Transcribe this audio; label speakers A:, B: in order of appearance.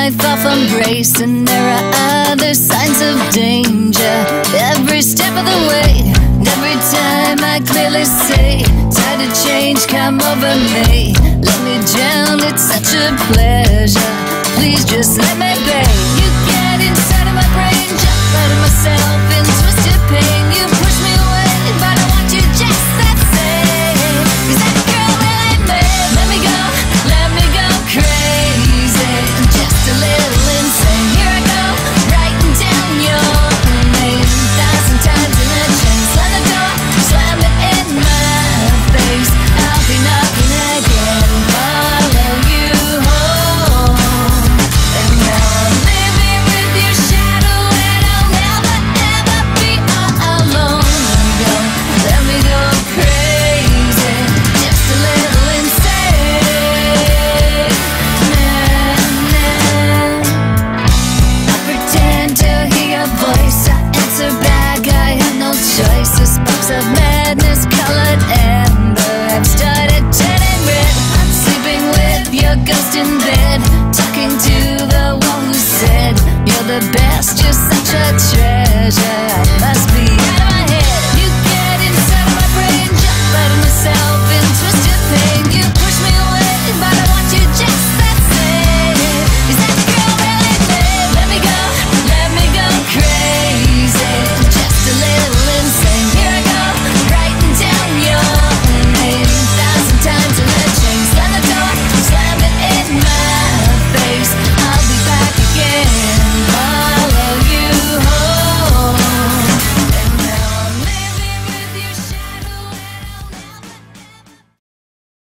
A: my far from grace, and there are other signs of danger every step of the way. And every time I clearly say, tide of change come over me. Let me drown, it's such a pleasure. Please just let me be.